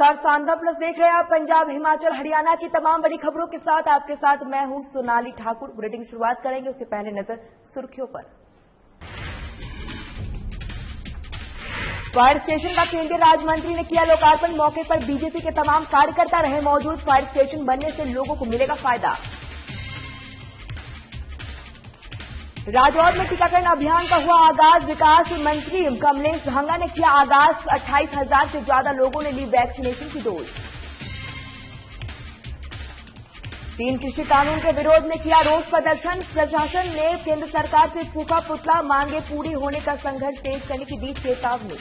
नमस्कार, सांधा प्लस देख रहे हैं आप। पंजाब, हिमाचल, हरियाणा की तमाम बड़ी खबरों के साथ आपके साथ मैं हूं सोनाली ठाकुर। बुलेटिन की शुरुआत करेंगे, उससे पहले नजर सुर्खियों पर। फायर स्टेशन का केंद्रीय राज्य मंत्री ने किया लोकार्पण। मौके पर बीजेपी के तमाम कार्यकर्ता रहे मौजूद। फायर स्टेशन बनने से लोगों को मिलेगा फायदा। राजौर में टीकाकरण अभियान का हुआ आगाज। विकास मंत्री कमलेश ढांगा ने किया आगाज। 28,000 से ज्यादा लोगों ने ली वैक्सीनेशन की डोज। 3 कृषि कानून के विरोध में किया रोष प्रदर्शन। प्रशासन ने केंद्र सरकार से फूका पुतला, मांगे पूरी होने का संघर्ष तेज करने की दी चेतावनी।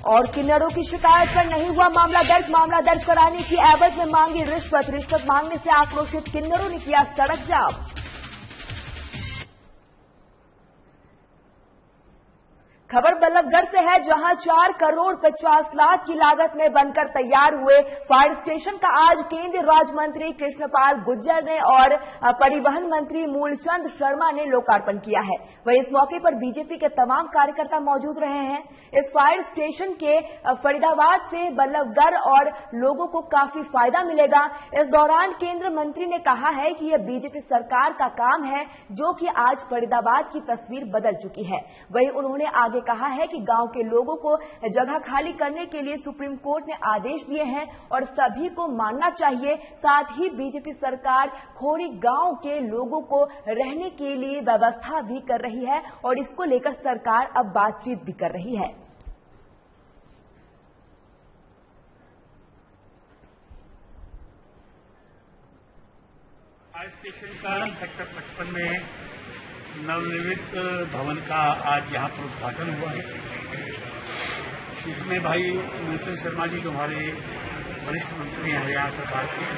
और किन्नरों की शिकायत पर नहीं हुआ मामला दर्ज कराने की एवज में मांगी रिश्वत मांगने से आक्रोशित किन्नरों ने किया सड़क जाम। खबर बल्लभगढ़ से है, जहां 4 करोड़ 50 लाख की लागत में बनकर तैयार हुए फायर स्टेशन का आज केंद्रीय राज्य मंत्री कृष्णपाल गुर्जर ने और परिवहन मंत्री मूलचंद शर्मा ने लोकार्पण किया है। वहीं इस मौके पर बीजेपी के तमाम कार्यकर्ता मौजूद रहे हैं। इस फायर स्टेशन के फरीदाबाद से बल्लभगढ़ और लोगों को काफी फायदा मिलेगा। इस दौरान केंद्रीय मंत्री ने कहा है कि यह बीजेपी सरकार का काम है, जो कि आज फरीदाबाद की तस्वीर बदल चुकी है। वहीं उन्होंने आगे कहा है कि गांव के लोगों को जगह खाली करने के लिए सुप्रीम कोर्ट ने आदेश दिए हैं और सभी को मानना चाहिए। साथ ही बीजेपी सरकार खोरी गांव के लोगों को रहने के लिए व्यवस्था भी कर रही है और इसको लेकर सरकार अब बातचीत भी कर रही है। फायर स्टेशन का सेक्टर 55 में नवनिर्मित भवन का आज यहाँ पर उद्घाटन हुआ है। इसमें भाई मूलचंद शर्मा जी जो हमारे वरिष्ठ मंत्री हैं हरियाणा सरकार के,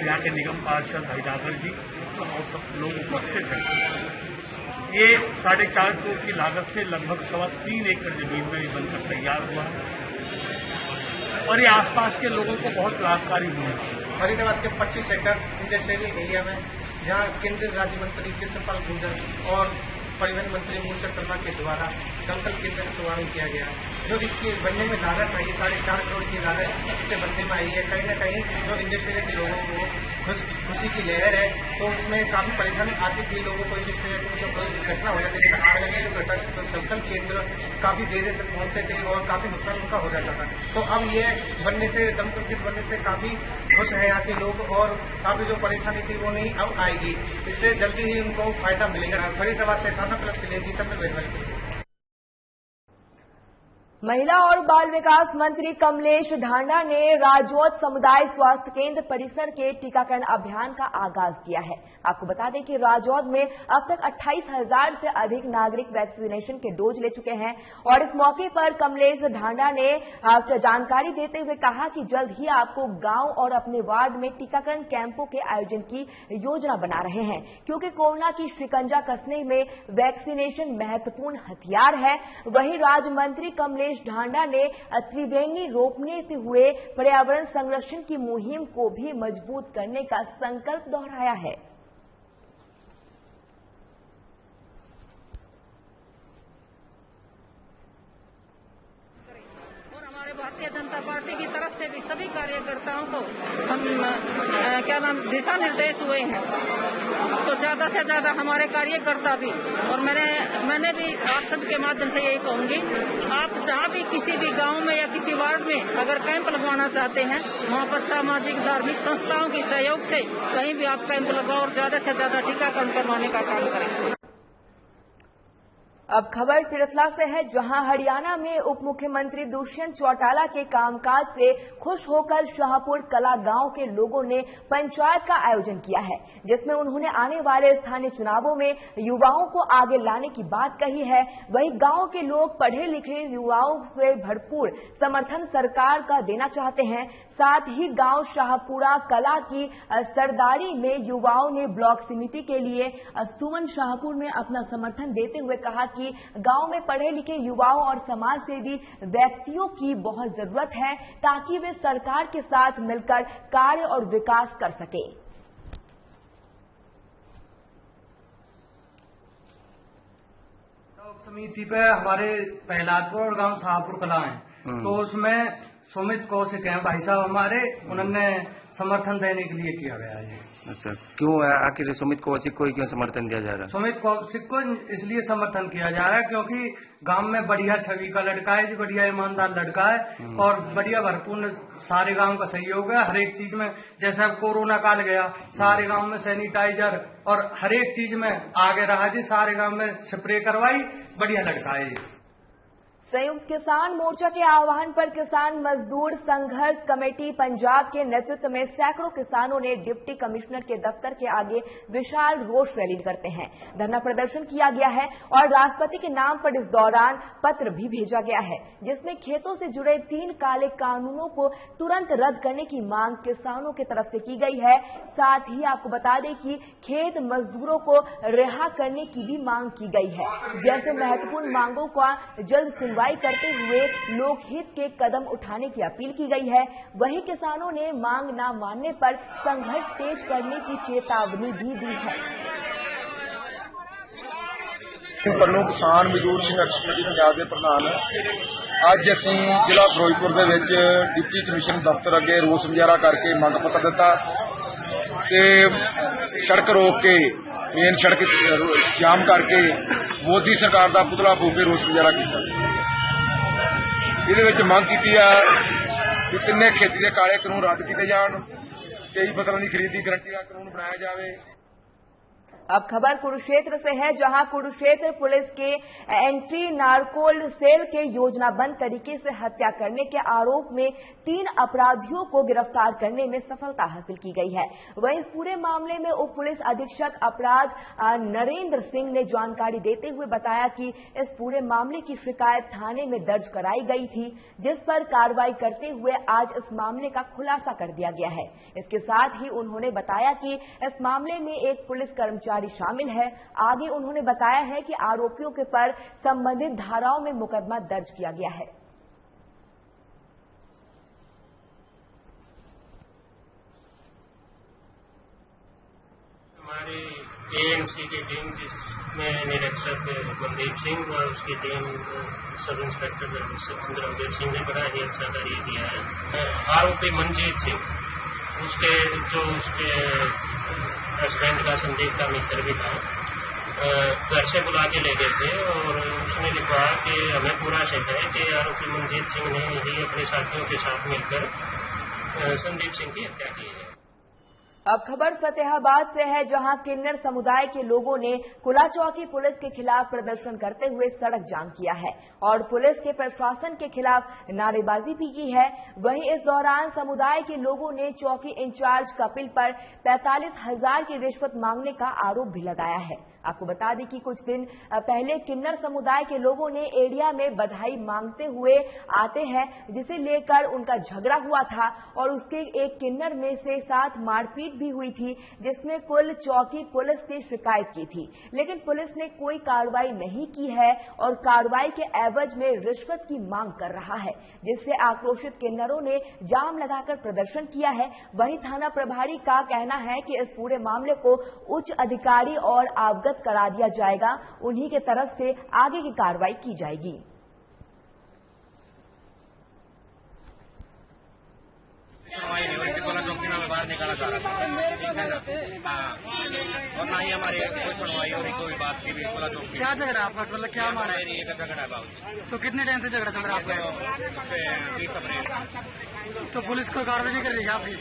यहाँ के निगम पार्षद भाई डागर जी और सब लोग उपस्थित हैं। ये 4.5 करोड़ की लागत से लगभग 3.25 एकड़ जमीन में बनकर तैयार हुआ है और ये आसपास के लोगों को बहुत लाभकारी हुआ है। फरीदाबाद के 25 एकड़ इंडस्ट्रियल एरिया में जहां केंद्रीय राज्य मंत्री कृष्णपाल गुर्जर और परिवहन मंत्री मूलचंद शर्मा के द्वारा दमकल केंद्र का शुभारंभ किया गया। जो इसकी बनने में लागत आई 4.5 करोड़ की लागत इससे बनने में आई है। कहीं न कहीं जो इंडस्ट्रियल के लोगों को खुशी की लहर है, तो उसमें काफी परेशानी आती थी लोगों को। इंडस्ट्रियल में जो कोई घटना हो जाती थी, आग लगने जो दमकल केंद्र काफी देर तक पहुंचते थे और काफी नुकसान उनका हो जाता था। तो अब ये बनने से, दमकल केंद्र बनने से काफी खुश है यहाँ के लोग और काफी जो परेशानी थी वो नहीं अब आएगी। इससे जल्दी ही उनको फायदा मिलेगा। फरीदाबाद से सांधा प्लस के लिए जीतन में महिला और बाल विकास मंत्री कमलेश ढांडा ने राजौर समुदाय स्वास्थ्य केंद्र परिसर के टीकाकरण अभियान का आगाज किया है। आपको बता दें कि राजौर में अब तक 28,000 से अधिक नागरिक वैक्सीनेशन के डोज ले चुके हैं और इस मौके पर कमलेश ढांडा ने जानकारी देते हुए कहा कि जल्द ही आपको गांव और अपने वार्ड में टीकाकरण कैंपों के आयोजन की योजना बना रहे हैं, क्योंकि कोरोना की शिकंजा कसने में वैक्सीनेशन महत्वपूर्ण हथियार है। वहीं राज्य मंत्री कमलेश ढांडा ने त्रिवेणी रोपने हुए पर्यावरण संरक्षण की मुहिम को भी मजबूत करने का संकल्प दोहराया है। और हमारे भारतीय जनता पार्टी की तरफ से भी सभी कार्यकर्ताओं को हम दिशा निर्देश हुए हैं, तो ज्यादा से ज्यादा हमारे कार्यकर्ता भी और मैंने भी आप सबके माध्यम से यही कहूंगी, आप जहां भी किसी भी गांव में या किसी वार्ड में अगर कैंप लगवाना चाहते हैं, वहां पर सामाजिक धार्मिक संस्थाओं के सहयोग से कहीं भी आप कैंप लगाओ और ज्यादा से ज्यादा टीकाकरण करवाने का काम करें। अब खबर तिरथला से है, जहां हरियाणा में उप मुख्यमंत्री दुष्यंत चौटाला के कामकाज से खुश होकर शाहपुर कला गांव के लोगों ने पंचायत का आयोजन किया है, जिसमें उन्होंने आने वाले स्थानीय चुनावों में युवाओं को आगे लाने की बात कही है। वहीं गांव के लोग पढ़े लिखे युवाओं से भरपूर समर्थन सरकार का देना चाहते हैं। साथ ही गांव शाहपुरा कला की सरदारी में युवाओं ने ब्लॉक समिति के लिए सुमन शाहपुर में अपना समर्थन देते हुए कहा कि गांव में पढ़े लिखे युवाओं और समाज सेवी व्यक्तियों की बहुत जरूरत है, ताकि वे सरकार के साथ मिलकर कार्य और विकास कर सके। समिति पे हमारे प्रहलादपुर और गांव शाहपुर कला है, तो उसमें सुमित कौशिक हैं भाई साहब हमारे, उन्होंने समर्थन देने के लिए किया गया है। अच्छा, क्यों आखिर सुमित कौशिक को ही क्यों समर्थन दिया जा रहा है? सुमित कौशिक को इसलिए समर्थन किया जा रहा है क्योंकि गांव में बढ़िया छवि का लड़का है, बढ़िया ईमानदार लड़का है और बढ़िया भरपूर सारे गांव का सहयोग है हर एक चीज में। जैसे अब कोरोना काल गया, सारे गांव में सैनिटाइजर और हर एक चीज में आगे रहा जी, सारे गांव में स्प्रे करवाई, बढ़िया लड़का है। संयुक्त किसान मोर्चा के आह्वान पर किसान मजदूर संघर्ष कमेटी पंजाब के नेतृत्व में सैकड़ों किसानों ने डिप्टी कमिश्नर के दफ्तर के आगे विशाल रोष रैली करते हैं धरना प्रदर्शन किया गया है और राष्ट्रपति के नाम पर इस दौरान पत्र भी भेजा गया है, जिसमें खेतों से जुड़े 3 काले कानूनों को तुरंत रद्द करने की मांग किसानों की तरफ से की गई है। साथ ही आपको बता दें कि खेत मजदूरों को रिहा करने की भी मांग की गई है। जैसे महत्वपूर्ण मांगों का जल्द सुनवाई करते हुए लोकहित के कदम उठाने की अपील की गई है। वहीं किसानों ने मांग न मानने पर संघर्ष तेज करने की चेतावनी भी दी है। ਵੱਲੋਂ ਕਿਸਾਨ ਮਜ਼ਦੂਰ ਸੰਘਰਸ਼ ਕਮੇਟੀ ਪੰਜਾਬ ਦੇ ਪ੍ਰਧਾਨ ਅੱਜ ਅਸੀਂ ਜ਼ਿਲ੍ਹਾ ਫਿਰੋਜ਼ਪੁਰ ਦੇ ਵਿੱਚ ਡਿਪਟੀ ਕਮਿਸ਼ਨ ਦਫ਼ਤਰ ਅੱਗੇ ਰੋਸ ਮੁਜ਼ਾਹਰਾ ਕਰਕੇ ਮੰਗ ਪੱਤਰ ਦਿੱਤਾ ਤੇ ਸੜਕ ਰੋਕ ਕੇ ਮੇਨ ਸੜਕ ਜਾਮ ਕਰਕੇ ਮੋਦੀ ਸਰਕਾਰ ਦਾ ਪੁਤਲਾ ਫੂਕ ਕੇ ਰੋਸ ਮੁਜ਼ਾਹਰਾ ਕੀਤਾ। ਇਹਦੇ ਵਿੱਚ ਮੰਗ ਕੀਤੀ ਆ ਕਿ ਤਿੰਨੇ ਖੇਤੀ ਦੇ ਕਾਲੇ ਕਾਨੂੰਨ ਰੱਦ ਕੀਤੇ ਜਾਣ, ਕਈ ਫਸਲਾਂ ਦੀ ਖਰੀਦ ਦੀ ਗਰੰਟੀ ਦਾ ਕਾਨੂੰਨ ਬਣਾਇਆ ਜਾਵੇ। अब खबर कुरुक्षेत्र से है, जहां कुरुक्षेत्र पुलिस के एंट्री नारकोल सेल के योजनाबद्ध तरीके से हत्या करने के आरोप में 3 अपराधियों को गिरफ्तार करने में सफलता हासिल की गई है। वहीं इस पूरे मामले में उप पुलिस अधीक्षक अपराध नरेंद्र सिंह ने जानकारी देते हुए बताया कि इस पूरे मामले की शिकायत थाने में दर्ज कराई गई थी, जिस पर कार्रवाई करते हुए आज इस मामले का खुलासा कर दिया गया है। इसके साथ ही उन्होंने बताया कि इस मामले में एक पुलिस कर्मचारी शामिल है। आगे उन्होंने बताया है कि आरोपियों के पर संबंधित धाराओं में मुकदमा दर्ज किया गया है। हमारी एएनसी की टीम, जिसमें निरीक्षक मनदीप सिंह और उसकी team sub inspector Satyendra Singh ने बड़ा ही अच्छा कार्य किया है। आरोपी मनजीत सिंह, उसके हस्बैंड का संदीप का मित्र भी था, घर से बुला के ले गए थे और उसने लिखा कि हमें पूरा शक है कि आरोपी मनजीत सिंह ने ही अपने साथियों के साथ मिलकर संदीप सिंह की हत्या की है। अब खबर फतेहाबाद से है, जहां किन्नर समुदाय के लोगों ने कुला चौकी पुलिस के खिलाफ प्रदर्शन करते हुए सड़क जाम किया है और पुलिस के प्रशासन के खिलाफ नारेबाजी भी की है। वहीं इस दौरान समुदाय के लोगों ने चौकी इंचार्ज कपिल पर 45,000 की रिश्वत मांगने का आरोप भी लगाया है। आपको बता दें कि कुछ दिन पहले किन्नर समुदाय के लोगों ने एरिया में बधाई मांगते हुए आते हैं, जिसे लेकर उनका झगड़ा हुआ था और उसके एक किन्नर में से साथ मारपीट भी हुई थी, जिसमें कुल चौकी पुलिस से शिकायत की थी, लेकिन पुलिस ने कोई कार्रवाई नहीं की है और कार्रवाई के एवज में रिश्वत की मांग कर रहा है, जिससे आक्रोशित किन्नरों ने जाम लगाकर प्रदर्शन किया है। वहीं थाना प्रभारी का कहना है कि इस पूरे मामले को उच्च अधिकारी और अवगत करा दिया जाएगा, उन्हीं के तरफ से आगे की कार्रवाई की जाएगी। बाहर निकाला जा रहा था, ठीक है ना? हाँ, और ना ही हमारी कोई सुनवाई हो रही, कोई बात की भी। क्या झगड़ा आपका, मतलब क्या हमारा एरिया का झगड़ा बाबू? तो कितने टाइम से झगड़ा चल रहा है आपका? 20 अप्रैल। तो पुलिस कोई कार्रवाई नहीं कर रही है आपकी?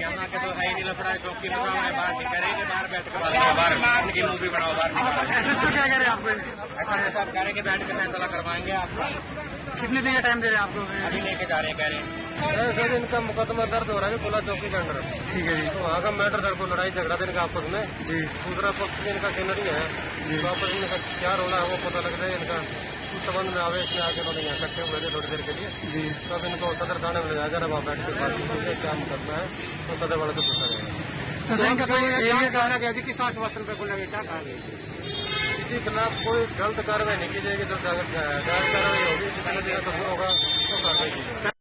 यहाँ के तो है ही नहीं, लफड़ा है चौकी में बाहर नहीं करेंगे, बाहर बैठ कर बाहर उनकी मूवी बनाओ, बाहर ऐसे क्या कह रहे हैं आपको? ऐसा सब कह रहे हैं कि बैठ के फैसला करवाएंगे आपको। कितने दिन का टाइम दे रहे हैं आपको? अभी लेके जा रहे हैं, कह रहे हैं सर इनका मुकदमा दर्ज हो रहा है खुला चौकी के अंदर। ठीक है जी। तो वहाँ का मैटर दर को लड़ाई झगड़ा देने का आपस में जी, दूसरा पक्ष इनका किन्नर ही है जी, तो आपस में क्या रोला है वो पता लग रहा है इनका संबंध में आवेश में आके उन्होंने यहाँ इकट्ठे हुए थे थोड़ी देर के लिए जी। तो अब इनको सदर थाने में ले जाकर वहाँ बैठ के बात क्या करना है तो सदर वाले से पूछा जाएगा। तो किस आश्वासन पे बोला क्या कहा किसी खिलाफ कोई गलत कार्रवाई नहीं की जाएगी, तो कार्रवाई होगी, तो होगा तो कार्रवाई की जाएगी।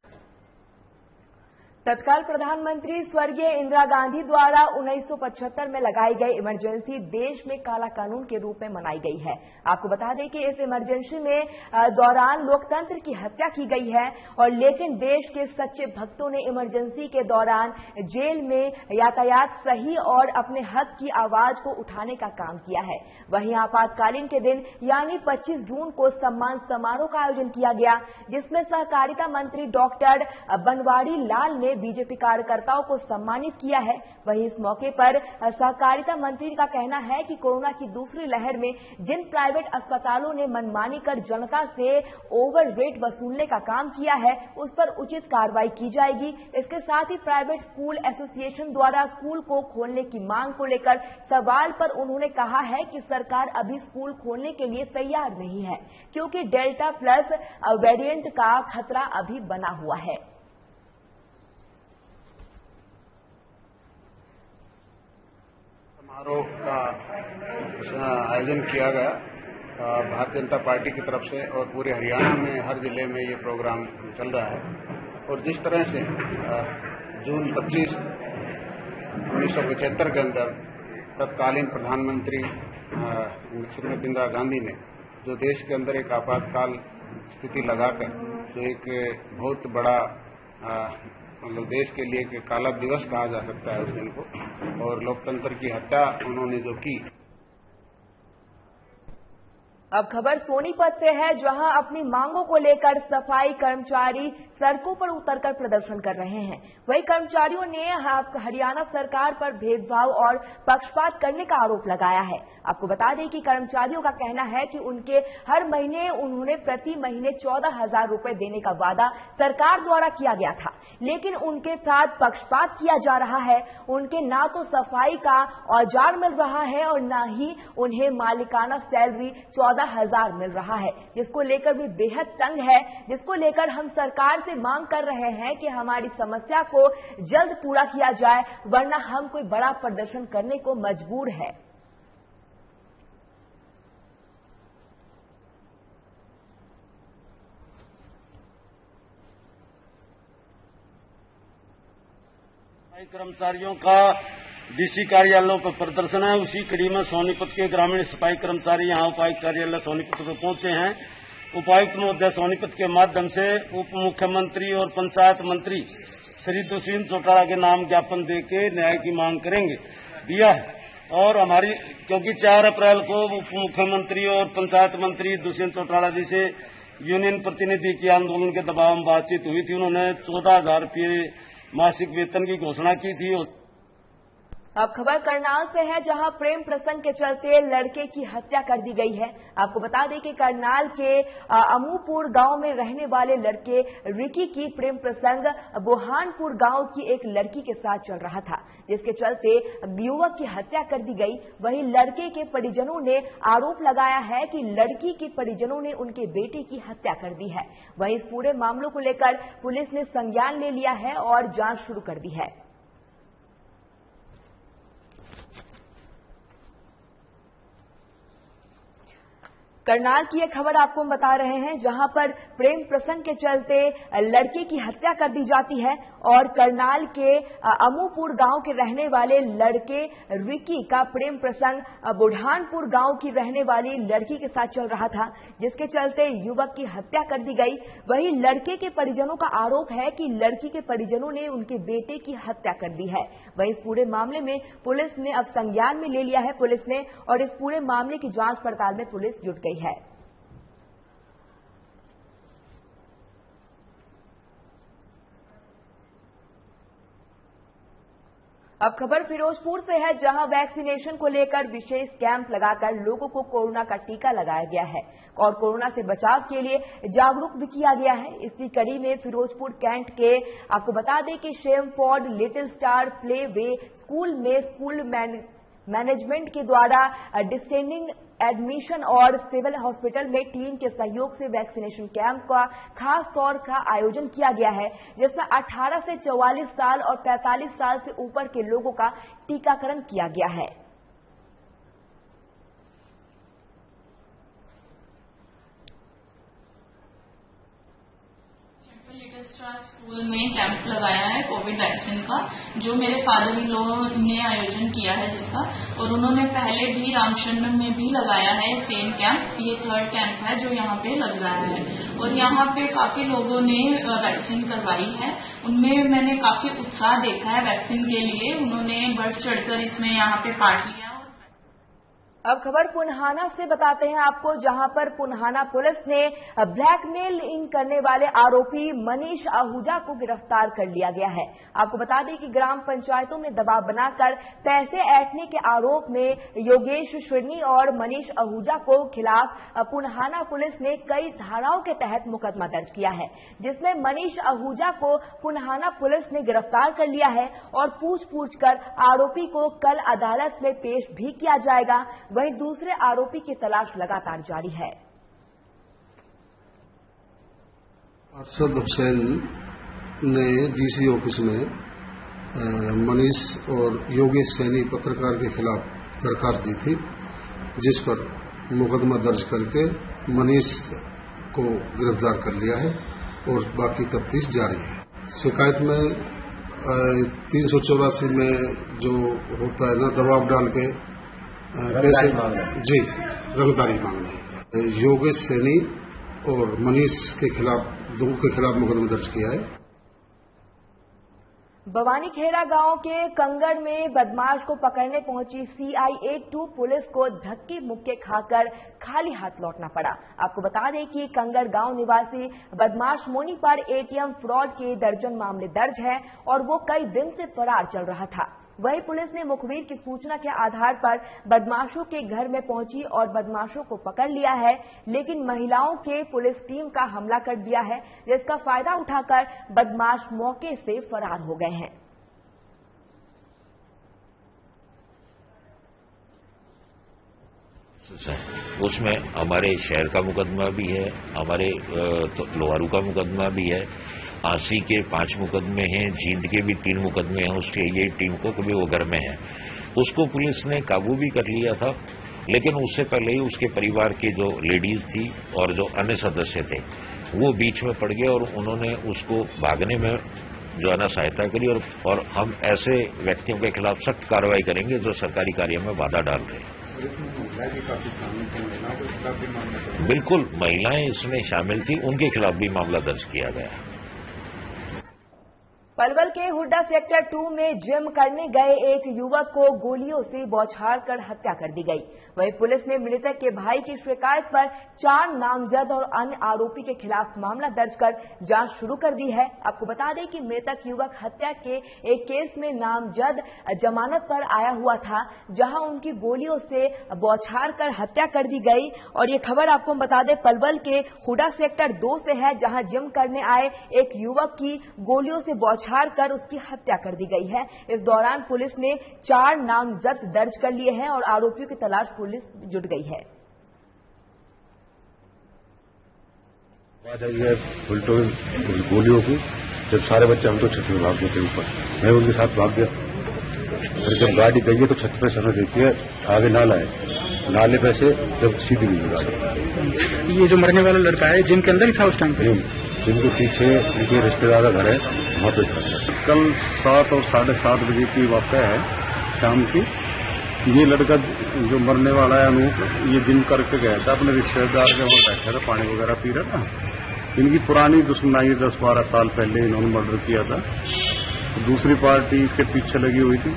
तत्काल प्रधानमंत्री स्वर्गीय इंदिरा गांधी द्वारा 1975 में लगाई गई इमरजेंसी देश में काला कानून के रूप में मनाई गई है। आपको बता दें कि इस इमरजेंसी में दौरान लोकतंत्र की हत्या की गई है और लेकिन देश के सच्चे भक्तों ने इमरजेंसी के दौरान जेल में यातायात सही और अपने हक की आवाज को उठाने का काम किया है। वहीं आपातकालीन के दिन यानी 25 जून को सम्मान समारोह का आयोजन किया गया, जिसमें सहकारिता मंत्री डॉक्टर बनवारी लाल ने बीजेपी कार्यकर्ताओं को सम्मानित किया है। वहीं इस मौके पर सहकारिता मंत्री का कहना है कि कोरोना की दूसरी लहर में जिन प्राइवेट अस्पतालों ने मनमानी कर जनता से ओवर रेट वसूलने का काम किया है, उस पर उचित कार्रवाई की जाएगी। इसके साथ ही प्राइवेट स्कूल एसोसिएशन द्वारा स्कूल को खोलने की मांग को लेकर सवाल पर उन्होंने कहा है कि सरकार अभी स्कूल खोलने के लिए तैयार नहीं है, क्योंकि डेल्टा प्लस वेरिएंट का खतरा अभी बना हुआ है। समारोह का आयोजन किया गया भारतीय जनता पार्टी की तरफ से और पूरे हरियाणा में हर जिले में ये प्रोग्राम चल रहा है। और जिस तरह से जून 25, 1975 के अंदर तत्कालीन प्रधानमंत्री श्रीमती इंदिरा गांधी ने जो देश के अंदर एक आपातकाल स्थिति लगाकर जो एक बहुत बड़ा मतलब देश के लिए एक काला दिवस कहा जा सकता है उस दिन को, और लोकतंत्र की हत्या उन्होंने जो की। अब खबर सोनीपत से है, जहां अपनी मांगों को लेकर सफाई कर्मचारी सड़कों पर उतरकर प्रदर्शन कर रहे हैं। वहीं कर्मचारियों ने हरियाणा सरकार पर भेदभाव और पक्षपात करने का आरोप लगाया है। आपको बता दें कि कर्मचारियों का कहना है कि उनके हर महीने उन्होंने प्रति महीने 14,000 रुपए देने का वादा सरकार द्वारा किया गया था, लेकिन उनके साथ पक्षपात किया जा रहा है। उनके ना तो सफाई का औजार मिल रहा है और न ही उन्हें मालिकाना सैलरी 14,000 मिल रहा है, जिसको लेकर भी बेहद तंग है। जिसको लेकर हम सरकार से मांग कर रहे हैं कि हमारी समस्या को जल्द पूरा किया जाए, वरना हम कोई बड़ा प्रदर्शन करने को मजबूर है। कर्मचारियों का डीसी कार्यालयों पर प्रदर्शन है। उसी कड़ी में सोनीपत के ग्रामीण सफाई कर्मचारी यहां उपायुक्त कार्यालय सोनीपत पर पहुंचे हैं। उपायुक्त महोदय सोनीपत के माध्यम से उप मुख्यमंत्री और पंचायत मंत्री श्री दुष्यंत चौटाला के नाम ज्ञापन देके न्याय की मांग करेंगे दिया है। और हमारी क्योंकि 4 अप्रैल को उप मुख्यमंत्री और पंचायत मंत्री दुष्यंत चौटाला जी से यूनियन प्रतिनिधि के आंदोलन के दबाव में बातचीत हुई थी। उन्होंने 14,000 रुपये मासिक वेतन की घोषणा की थी। अब खबर करनाल से है, जहां प्रेम प्रसंग के चलते लड़के की हत्या कर दी गई है। आपको बता दें कि करनाल के अमूपुर गांव में रहने वाले लड़के रिकी की प्रेम प्रसंग बुरहानपुर गांव की एक लड़की के साथ चल रहा था, जिसके चलते युवक की हत्या कर दी गई। वहीं लड़के के परिजनों ने आरोप लगाया है कि लड़की के परिजनों ने उनके बेटे की हत्या कर दी है। वहीं इस पूरे मामलों को लेकर पुलिस ने संज्ञान ले लिया है और जांच शुरू कर दी है। करनाल की एक खबर आपको हम बता रहे हैं, जहां पर प्रेम प्रसंग के चलते लड़के की हत्या कर दी जाती है और करनाल के अमूपुर गांव के रहने वाले लड़के रिकी का प्रेम प्रसंग बुरहानपुर गांव की रहने वाली लड़की के साथ चल रहा था, जिसके चलते युवक की हत्या कर दी गई। वहीं लड़के के परिजनों का आरोप है कि लड़की के परिजनों ने उनके बेटे की हत्या कर दी है। वहीं इस पूरे मामले में पुलिस ने अब संज्ञान में ले लिया है पुलिस ने, और इस पूरे मामले की जांच पड़ताल में पुलिस जुट गई है। अब खबर फिरोजपुर से है, जहां वैक्सीनेशन को लेकर विशेष कैंप लगाकर लोगों को कोरोना का टीका लगाया गया है और कोरोना से बचाव के लिए जागरूक भी किया गया है। इसी कड़ी में फिरोजपुर कैंट के आपको बता दें कि Shemford little star play way school में स्कूल मैनेजमेंट के द्वारा डिस्टेंडिंग एडमिशन और सिविल हॉस्पिटल में टीम के सहयोग से वैक्सीनेशन कैंप का खास तौर का आयोजन किया गया है, जिसमें 18 से 44 साल और 45 साल से ऊपर के लोगों का टीकाकरण किया गया है। लिटिल स्टार स्कूल में कैंप लगाया है कोविड वैक्सीन का, जो मेरे फादर इन लॉ ने आयोजन किया है जिसका, और उन्होंने पहले भी रामचंद्र में भी लगाया है सेम कैंप। ये 3rd कैंप है जो यहाँ पे लग रहा है, और यहाँ पे काफी लोगों ने वैक्सीन करवाई है। उनमें मैंने काफी उत्साह देखा है वैक्सीन के लिए, उन्होंने बढ़ चढ़कर इसमें यहाँ पे पार्ट लिया। अब खबर पुन्हाना से बताते हैं आपको, जहां पर पुन्हाना पुलिस ने ब्लैकमेलिंग करने वाले आरोपी मनीष आहूजा को गिरफ्तार कर लिया गया है। आपको बता दें कि ग्राम पंचायतों में दबाव बनाकर पैसे ऐंठने के आरोप में योगेश श्रीनी और मनीष आहूजा को खिलाफ पुन्हाना पुलिस ने कई धाराओं के तहत मुकदमा दर्ज किया है, जिसमें मनीष आहूजा को पुन्हाना पुलिस ने गिरफ्तार कर लिया है और पूछ कर आरोपी को कल अदालत में पेश भी किया जाएगा। वहीं दूसरे आरोपी की तलाश लगातार जारी है। अरशद हुसैन ने डीसी ऑफिस में मनीष और योगेश सैनी पत्रकार के खिलाफ दरखास्त दी थी, जिस पर मुकदमा दर्ज करके मनीष को गिरफ्तार कर लिया है और बाकी तफ्तीश जारी है। शिकायत में 384 में जो होता है ना, दबाव डाल के पैसे जी रंगदारी मांगना होता है। योगेश सैनी और मनीष के खिलाफ, दो के खिलाफ मुकदमा दर्ज किया है। बवानीखेड़ा गांव के कंगड़ में बदमाश को पकड़ने पहुंची CI-82 पुलिस को धक्के मुक्के खाकर खाली हाथ लौटना पड़ा। आपको बता दें कि कंगड़ गांव निवासी बदमाश मोनी पर ATM फ्रॉड के दर्जन मामले दर्ज हैं और वो कई दिन से फरार चल रहा था। वहीं पुलिस ने मुखबिर की सूचना के आधार पर बदमाशों के घर में पहुंची और बदमाशों को पकड़ लिया है, लेकिन महिलाओं के पुलिस टीम का हमला कर दिया है, जिसका फायदा उठाकर बदमाश मौके से फरार हो गए हैं। उसमें हमारे शहर का मुकदमा भी है, हमारे लोहारू का मुकदमा भी है, आंसी के 5 मुकदमे हैं, जींद के भी 3 मुकदमे हैं। उसके ये टीम को कभी वो घर में है, उसको पुलिस ने काबू भी कर लिया था, लेकिन उससे पहले ही उसके परिवार की जो लेडीज थी और जो अन्य सदस्य थे वो बीच में पड़ गए और उन्होंने उसको भागने में जो है ना सहायता करी। और हम ऐसे व्यक्तियों के खिलाफ सख्त कार्रवाई करेंगे जो सरकारी कार्य में बाधा डाल रहे हैं। बिल्कुल, महिलाएं इसमें शामिल थी, उनके खिलाफ भी मामला दर्ज किया गया। पलवल के हुड्डा सेक्टर 2 में जिम करने गए एक युवक को गोलियों से बौछार कर हत्या कर दी गई। वहीं पुलिस ने मृतक के भाई की शिकायत पर 4 नामजद और अन्य आरोपी के खिलाफ मामला दर्ज कर जांच शुरू कर दी है। आपको बता दें कि मृतक युवक हत्या के एक केस में नामजद जमानत पर आया हुआ था, जहां उनकी गोलियों से बौछार कर हत्या कर दी गई। और ये खबर आपको बता दें पलवल के हुड्डा सेक्टर 2 से है, जहां जिम करने आए एक युवक की गोलियों से बौछार कर उसकी हत्या कर दी गई है। इस दौरान पुलिस ने 4 नामजद दर्ज कर लिए हैं और आरोपियों की तलाश पुलिस जुट गई है। गोलियों की जब सारे बच्चे हम तो छत में भाग गए थे ऊपर, मैं उनके साथ भाग गया। और जब गाड़ी गई है तो छत पे समय देखती है, आगे नाला है, नाले पे से जब सीधी हुई गाड़ी। ये जो मरने वाला लड़का है जिम के अंदर ही था उस टाइम पे? जिनके पीछे उनके रिश्तेदार का घर है, वहाँ पे था। कल 7 और 7:30 बजे की वाक़या है शाम की। ये लड़का जो मरने वाला है अनूप, ये जिम करके गया था अपने रिश्तेदार के वहाँ बैठा था, पानी वगैरह पी रहा था। इनकी पुरानी दुश्मनी 10-12 साल पहले इन्होंने मर्डर किया था। तो दूसरी पार्टी इसके पीछे लगी हुई थी,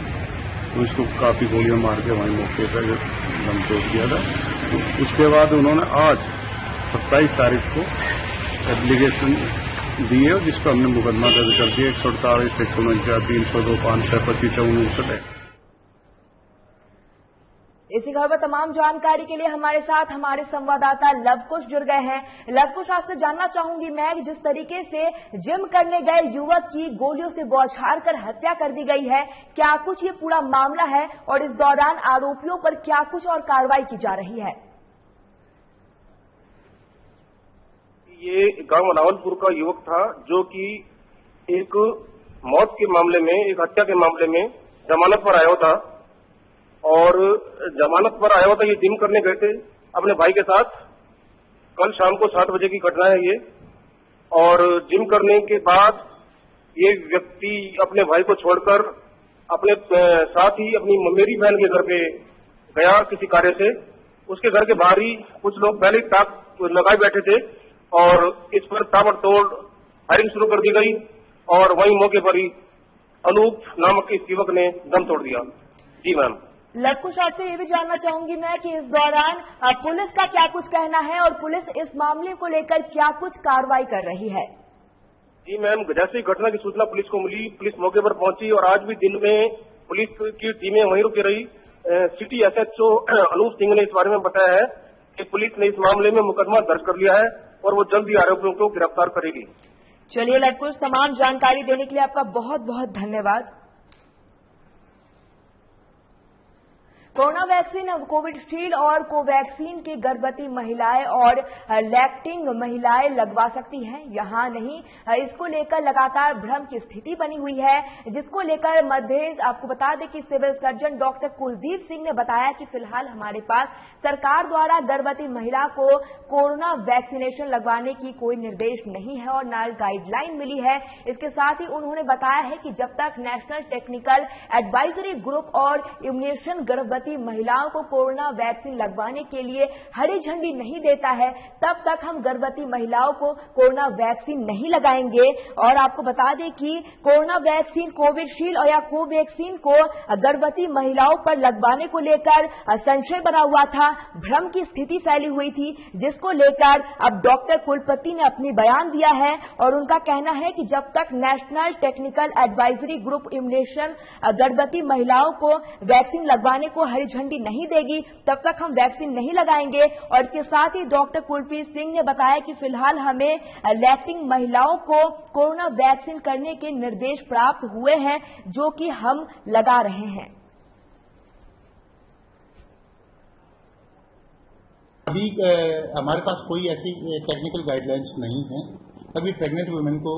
तो इसको काफी गोलियां मार के वहीं मौके पर दम तोड़ दिया था। उसके बाद उन्होंने आज 27 तारीख को एप्लीकेशन दी है, जिसको हमने मुकदमा दर्ज कर दिया 148, 149, 302, 525, 54। इसी खबर पर तमाम जानकारी के लिए हमारे साथ हमारे संवाददाता लवकुश जुड़ गए हैं। लवकुश, आपसे जानना चाहूंगी मैं कि जिस तरीके से जिम करने गए युवक की गोलियों से बौछार कर हत्या कर दी गई है, क्या कुछ ये पूरा मामला है और इस दौरान आरोपियों पर क्या कुछ और कार्रवाई की जा रही है? ये गांव रावलपुर का युवक था जो कि एक मौत के मामले में, एक हत्या के मामले में जमानत पर आया था। और जमानत पर आया हुआ था, ये जिम करने गए थे अपने भाई के साथ। कल शाम को 7 बजे की घटना है ये। और जिम करने के बाद ये व्यक्ति अपने भाई को छोड़कर अपने साथ ही अपनी मेरी बहन के घर पे गया किसी कार्य से। उसके घर के बाहर ही कुछ लोग पहले ताक लगाए बैठे थे और इस पर ताबड़तोड़ फायरिंग शुरू कर दी गई और वहीं मौके पर ही अनूप नामक इस युवक ने दम तोड़ दिया। जी मैम। लवकुश, आपसे ये भी जानना चाहूंगी मैं कि इस दौरान पुलिस का क्या कुछ कहना है और पुलिस इस मामले को लेकर क्या कुछ कार्रवाई कर रही है? जी मैम, जैसे ही घटना की सूचना पुलिस को मिली, पुलिस मौके पर पहुंची और आज भी दिन में पुलिस की टीमें वहीं रुकी रही। सिटी SHO अनूप सिंह ने इस बारे में बताया है कि पुलिस ने इस मामले में मुकदमा दर्ज कर लिया है और वो जल्द ही आरोपियों को गिरफ्तार करेगी। चलिए लवकुश, तमाम जानकारी देने के लिए आपका बहुत बहुत धन्यवाद। कोरोना वैक्सीन, कोविशील्ड और कोवैक्सीन के गर्भवती महिलाएं और लैक्टिंग महिलाएं लगवा सकती हैं, यहाँ नहीं। इसको लेकर लगातार भ्रम की स्थिति बनी हुई है, जिसको लेकर मध्य आपको बता दें कि civil surgeon doctor Kuldeep Singh ने बताया कि फिलहाल हमारे पास सरकार द्वारा गर्भवती महिला को कोरोना वैक्सीनेशन लगवाने की कोई निर्देश नहीं है और न गाइडलाइन मिली है। इसके साथ ही उन्होंने बताया है कि जब तक नेशनल टेक्निकल एडवाइजरी ग्रुप और इम्यूनेशन गर्भवती महिलाओं को कोरोना वैक्सीन लगवाने के लिए हरी झंडी नहीं देता है, तब तक हम गर्भवती महिलाओं को कोरोना वैक्सीन नहीं लगाएंगे। और आपको बता दें कि कोरोना वैक्सीन, कोविशील्ड और या कोवैक्सीन को गर्भवती महिलाओं पर लगवाने को लेकर संशय बना हुआ था, भ्रम की स्थिति फैली हुई थी, जिसको लेकर अब डॉक्टर कुलपति ने अपनी बयान दिया है और उनका कहना है कि जब तक national technical advisory group immunisation गर्भवती महिलाओं को वैक्सीन लगवाने को हरी झंडी नहीं देगी, तब तक हम वैक्सीन नहीं लगाएंगे। और इसके साथ ही डॉक्टर कुलदीप सिंह ने बताया कि फिलहाल हमें लैक्टिंग महिलाओं को कोरोना वैक्सीन करने के निर्देश प्राप्त हुए हैं, जो कि हम लगा रहे हैं। अभी हमारे पास कोई ऐसी टेक्निकल गाइडलाइंस नहीं है। अभी प्रेग्नेंट वुमेन को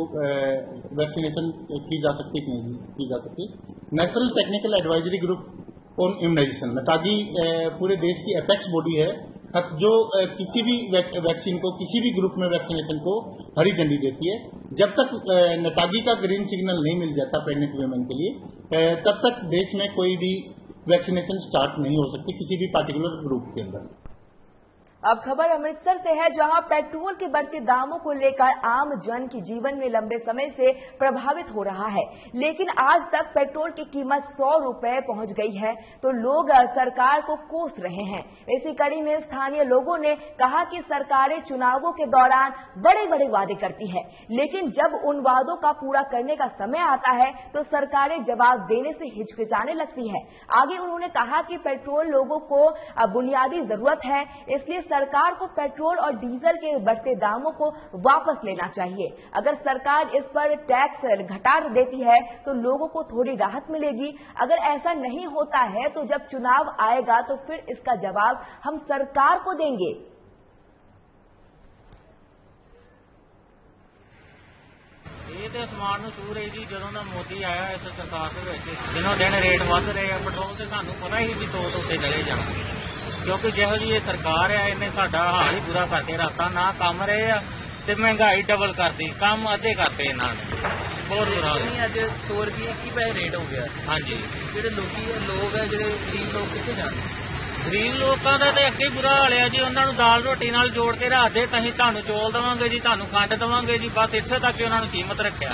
वैक्सीनेशन की जा सकती है कि नहीं की जा सकती। National technical advisory group on immunization, नेताजी पूरे देश की एपेक्स बॉडी है जो किसी भी वैक्सीन को, किसी भी ग्रुप में वैक्सीनेशन को हरी झंडी देती है। जब तक नेताजी का ग्रीन सिग्नल नहीं मिल जाता प्रेग्नेंट वुमेन के लिए, तब तक देश में कोई भी वैक्सीनेशन स्टार्ट नहीं हो सकती किसी भी पार्टिकुलर ग्रुप के अंदर। अब खबर अमृतसर से है, जहां पेट्रोल के बढ़ते दामों को लेकर आम जन के जीवन में लंबे समय से प्रभावित हो रहा है, लेकिन आज तक पेट्रोल की कीमत 100 रुपए पहुंच गई है, तो लोग सरकार को कोस रहे हैं। इसी कड़ी में स्थानीय लोगों ने कहा कि सरकारें चुनावों के दौरान बड़े बड़े वादे करती है, लेकिन जब उन वादों का पूरा करने का समय आता है तो सरकारें जवाब देने से हिचकिचाने लगती है। आगे उन्होंने कहा कि पेट्रोल लोगों को बुनियादी जरूरत है, इसलिए सरकार को पेट्रोल और डीजल के बढ़ते दामों को वापस लेना चाहिए। अगर सरकार इस पर टैक्स घटा देती है तो लोगों को थोड़ी राहत मिलेगी। अगर ऐसा नहीं होता है तो जब चुनाव आएगा तो फिर इसका जवाब हम सरकार को देंगे। ਇਹ ਤੇ ਅਸਮਾਨ ਨੂੰ ਛੂ ਰਹੀ ਜੀ। ਜਦੋਂ ਦਾ ਮੋਦੀ ਆਇਆ ਇਸ ਸਰਕਾਰ ਦੇ ਵਿੱਚ ਦਿਨੋਂ ਦਿਨ ਰੇਟ ਵੱਧ ਰਹੇ ਆ ਪੈਟਰੋਲ ਤੇ। ਸਾਨੂੰ ਪਤਾ ਹੀ ਵੀ 100 ਤੋਂ ਉੱਤੇ ਚਲੇ ਜਾਣਾ, ਕਿਉਂਕਿ ਜਿਹੋ ਜੀ ਇਹ ਸਰਕਾਰ ਆ ਇਹਨੇ ਸਾਡਾ ਹਾਲ ਹੀ ਬੁਰਾ ਕਰਕੇ ਰੱਖਤਾ। ਨਾ ਕੰਮ ਰਹੇ ਆ ਤੇ ਮਹਿੰਗਾਈ ਡਬਲ ਕਰਤੀ, ਕੰਮ ਅੱਧੇ ਕਰਤੇ ਇਹਨਾਂ ਨੇ। ਬਹੁਤ ਬੁਰਾ ਹਾਲ। ਅੱਜ 100 ਰੁਪਏ 21 ਪੈਸੇ ਰੇਟ ਹੋ ਗਿਆ। ਹਾਂਜੀ, ਜਿਹੜੇ ਲੋਕ ਆ, ਜਿਹੜੇ ਗਰੀਬ ਲੋਕ ਕਿੱਥੇ ਜਾਣ? ਗਰੀਬ ਲੋਕਾਂ ਦਾ ਤੇ ਅੱਗੇ ਬੁਰਾ ਹਾਲ ਆ ਜੀ। ਉਹਨਾਂ ਨੂੰ ਦਾਲ ਰੋਟੀ ਨਾਲ ਜੋੜ ਕੇ ਰੱਖਦੇ, ਤਾਂ ਅਸੀਂ ਤੁਹਾਨੂੰ ਚੌਲ ਦੇਵਾਂਗੇ ਜੀ, ਤੁਹਾਨੂੰ ਖੰਡ देवांगे जी, बस ਇੱਥੇ तक ही उन्होंने कीमत रखा।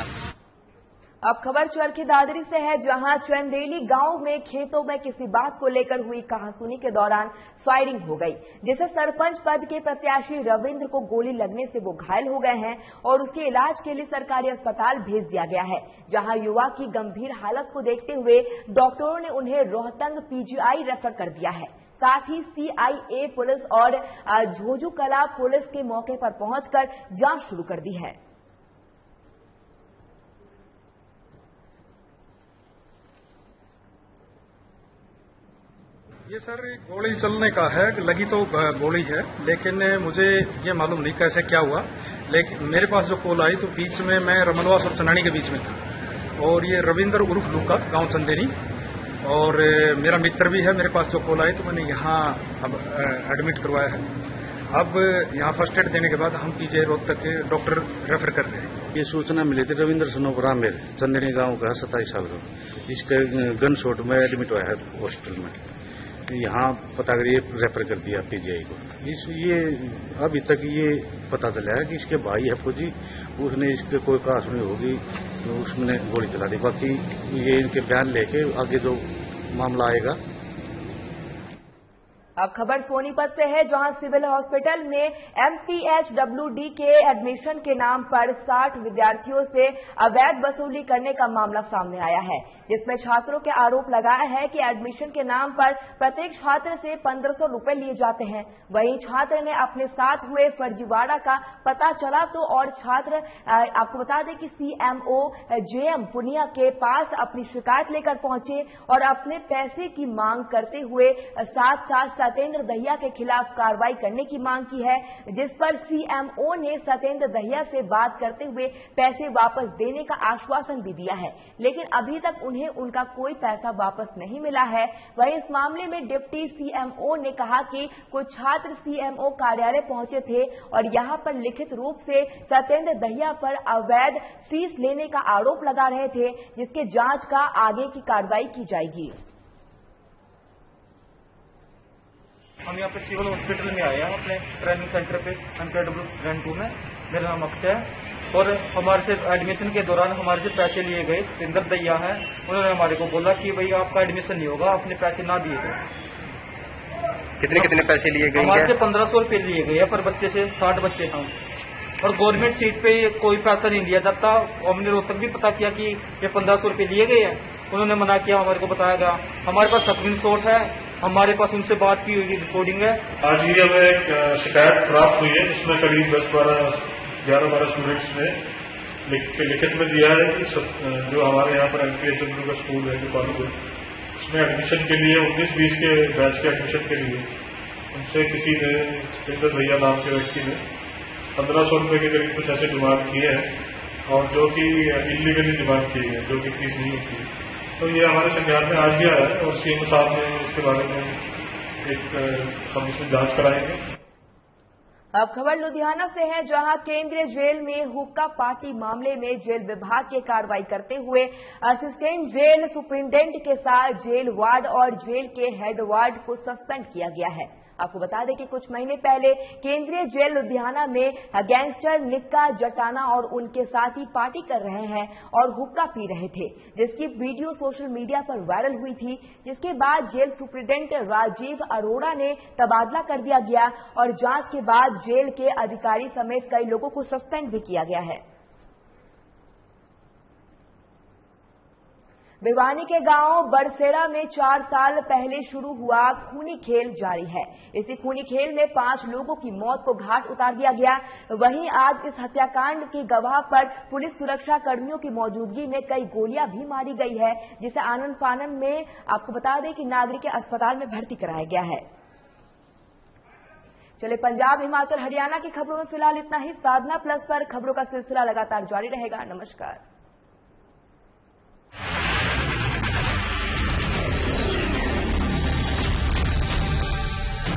अब खबर चरखी दादरी से है, जहां चंदेली गांव में खेतों में किसी बात को लेकर हुई कहासुनी के दौरान फायरिंग हो गई, जिससे सरपंच पद के प्रत्याशी रविंद्र को गोली लगने से वो घायल हो गए हैं और उसके इलाज के लिए सरकारी अस्पताल भेज दिया गया है, जहां युवा की गंभीर हालत को देखते हुए डॉक्टरों ने उन्हें रोहतंग PGI रेफर कर दिया है। साथ ही CIA पुलिस और झोजू कला पुलिस के मौके पर पहुंचकर जांच शुरू कर दी है। ये सर गोली चलने का है, लगी तो गोली है, लेकिन मुझे ये मालूम नहीं कैसे क्या हुआ। लेकिन मेरे पास जो कॉल आई तो बीच में मैं रमनवास और चनानी के बीच में था, और ये रविंद्र उर्फ लूका, गांव चंदेरी, और मेरा मित्र भी है। मेरे पास जो कॉल आई तो मैंने यहाँ अब एडमिट करवाया है। अब यहाँ फर्स्ट एड देने के बाद हम पीजीआई रोहतक के डॉक्टर रेफर कर रहे हैं। ये सूचना मिली थी रविंद्र सनोप रामेर चंदनी गांव का 27 साल का, इसके गन शॉट में एडमिट हुआ है हॉस्पिटल में। यहाँ पता करिए रेफर कर दिया पीजीआई को। ये अभी तक ये पता चला है कि इसके भाई है फौजी, उसने इसके कोई काश नहीं होगी तो उसने गोली चला दी। बाकी ये इनके बयान लेके आगे जो मामला आएगा। अब खबर सोनीपत से है, जहां सिविल हॉस्पिटल में MPHWD के एडमिशन के नाम पर 60 विद्यार्थियों से अवैध वसूली करने का मामला सामने आया है, जिसमें छात्रों के आरोप लगाया है कि एडमिशन के नाम पर प्रत्येक छात्र से 1500 रुपए लिए जाते हैं। वहीं छात्र ने अपने साथ हुए फर्जीवाड़ा का पता चला तो और छात्र आपको बता दें कि CMO JM पुनिया के पास अपनी शिकायत लेकर पहुंचे और अपने पैसे की मांग करते हुए साथ साथ सतेंद्र दहिया के खिलाफ कार्रवाई करने की मांग की है, जिस पर CMO ने सतेंद्र दहिया से बात करते हुए पैसे वापस देने का आश्वासन भी दिया है, लेकिन अभी तक उन्हें उनका कोई पैसा वापस नहीं मिला है। वहीं इस मामले में डिप्टी CMO ने कहा कि कुछ छात्र CMO कार्यालय पहुंचे थे और यहां पर लिखित रूप से सतेंद्र दहिया पर अवैध फीस लेने का आरोप लगा रहे थे, जिसके जांच का आगे की कार्रवाई की जाएगी। हम यहाँ पे सिविल हॉस्पिटल में आए हैं अपने ट्रेनिंग सेंटर पे MPHW Gen 2 में। मेरा नाम अक्षय है और हमारे से एडमिशन के दौरान हमारे से पैसे लिए गए। सतेंद्र दहिया है, उन्होंने हमारे को बोला कि भाई आपका एडमिशन नहीं होगा, अपने पैसे ना दिए गए। कितने पैसे लिए गए? हमारे से 1500 रुपये लिए गए पर बच्चे से 60 बच्चे हैं और गवर्नमेंट सीट पे कोई पैसा नहीं लिया जाता। हमने रोहतक भी पता किया कि ये 1500 रुपये लिए गए हैं, उन्होंने मना किया, हमारे को बताया गया। हमारे पास स्क्रीनशॉट है, हमारे पास उनसे बात की हुई रिकॉर्डिंग है। आज ही हमें एक शिकायत प्राप्त हुई है, जिसमें करीब 11-12 स्टूडेंट्स ने लिखित में दिया है कि जो हमारे यहाँ पर MPHW का स्कूल है गोपालपुर, उसमें एडमिशन के लिए 19-20 के बैच के एडमिशन के लिए उनसे किसी ने सतेंद्र दहिया नाम के व्यक्ति ने 1500 रुपये के करीब कुछ ऐसे डिमांड किए हैं और जो कि इलीगली डिमांड किए हैं, जो कि फीस नहीं होती है। तो ये हमारे संज्ञान में आज भी आया है और CM साहब ने इसके बारे में हम इसमें जांच कराएंगे। अब खबर लुधियाना से है, जहां केंद्रीय जेल में हुक्का पार्टी मामले में जेल विभाग की कार्रवाई करते हुए असिस्टेंट जेल सुपरिंटेंडेंट के साथ जेल वार्ड और जेल के हेड वार्ड को सस्पेंड किया गया है। आपको बता दें कि कुछ महीने पहले केंद्रीय जेल लुधियाना में गैंगस्टर निक्का जटाना और उनके साथी पार्टी कर रहे हैं और हुक्का पी रहे थे, जिसकी वीडियो सोशल मीडिया पर वायरल हुई थी। जिसके बाद जेल सुपरिटेंडेंट राजीव अरोड़ा ने तबादला कर दिया गया और जांच के बाद जेल के अधिकारी समेत कई लोगों को सस्पेंड भी किया गया है। भिवानी के गांव बरसेड़ा में 4 साल पहले शुरू हुआ खूनी खेल जारी है। इसी खूनी खेल में 5 लोगों की मौत को घाट उतार दिया गया। वहीं आज इस हत्याकांड की गवाह पर पुलिस सुरक्षा कर्मियों की मौजूदगी में कई गोलियां भी मारी गई है, जिसे आनन फानन में आपको बता दें कि नागरिक अस्पताल में भर्ती कराया गया है। चले पंजाब, हिमाचल, हरियाणा की खबरों में फिलहाल इतना ही। साधना प्लस पर खबरों का सिलसिला लगातार जारी रहेगा। नमस्कार।